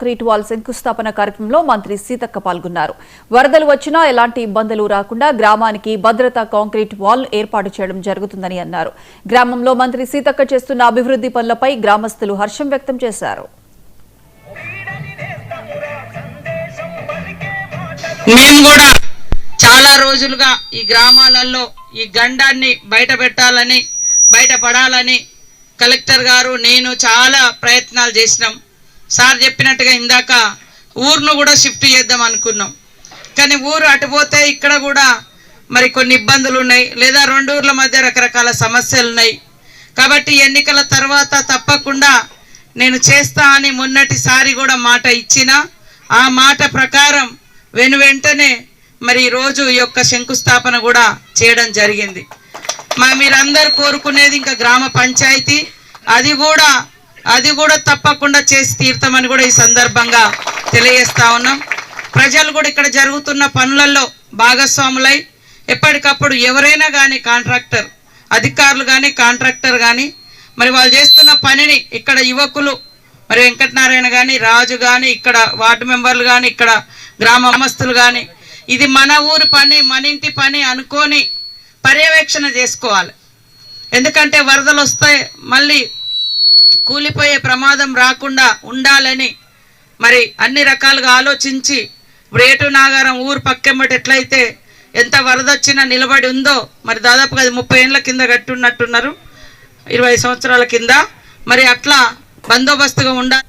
Concrete wall శంకుస్థాపన కార్యక్రమంలో మంత్రి సీతక్క పాల్గొన్నారు. వరదలు వచ్చినా ఎలాంటి ఇబ్బందులు రాకుండా గ్రామానికి భద్రతా కాంక్రీట్ వాల్ ఏర్పాటు చేయడం జరుగుతుందని అన్నారు. గ్రామంలో మంత్రి సీతక్క చేస్తున్న అభివృద్ధి పనులపై గ్రామస్తులు హర్షం వ్యక్తం చేశారు. మేము కూడా చాలా రోజులుగా ఈ గ్రామాలలో ఈ గండాన్ని బయటపెట్టాలని బయటపడాలని కలెక్టర్ గారు నేను చాలా ప్రయత్నాలు చేసినాం. సార్ చెప్పినట్టుగా ఇందాక ఊరును కూడా షిఫ్ట్ చేద్దాం అనుకున్నాం. కానీ ఊరు అటుపోతే ఇక్కడ కూడా మరి కొన్ని ఇబ్బందులు ఉన్నాయి, లేదా రెండు ఊర్ల మధ్య రకరకాల సమస్యలు ఉన్నాయి. కాబట్టి ఎన్నికల తర్వాత తప్పకుండా నేను చేస్తా అని మొన్నటిసారి కూడా మాట ఇచ్చిన ఆ మాట ప్రకారం వెంటనే మరి ఈరోజు ఈ యొక్క శంకుస్థాపన కూడా చేయడం జరిగింది. మీరందరూ కోరుకునేది ఇంకా గ్రామ పంచాయతీ, అది కూడా తప్పకుండా చేసి తీరుతామని కూడా ఈ సందర్భంగా తెలియజేస్తా ఉన్నాం. ప్రజలు కూడా ఇక్కడ జరుగుతున్న పనులలో భాగస్వాములై ఎప్పటికప్పుడు ఎవరైనా కానీ కాంట్రాక్టర్ అధికారులు కానీ కాంట్రాక్టర్ కానీ మరి వాళ్ళు చేస్తున్న పనిని ఇక్కడ యువకులు మరి వెంకటనారాయణ కానీ రాజు కానీ ఇక్కడ వార్డు మెంబర్లు కానీ ఇక్కడ గ్రామస్తులు కానీ ఇది మన ఊరు పని మన ఇంటి పని అనుకొని పర్యవేక్షణ చేసుకోవాలి. ఎందుకంటే వరదలు వస్తే మళ్ళీ కూలిపోయే ప్రమాదం రాకుండా ఉండాలని మరి అన్ని రకాలుగా ఆలోచించి ఇప్పుడు ఏటు నాగారం ఊరు పక్కెమ్మటి ఎట్లయితే ఎంత వరద వచ్చినా నిలబడి ఉందో మరి దాదాపుగా అది 30 ఏళ్ళ కింద కట్టున్నట్టున్నారు, 20 సంవత్సరాల కింద. మరి అట్లా బందోబస్తుగా ఉండాలి.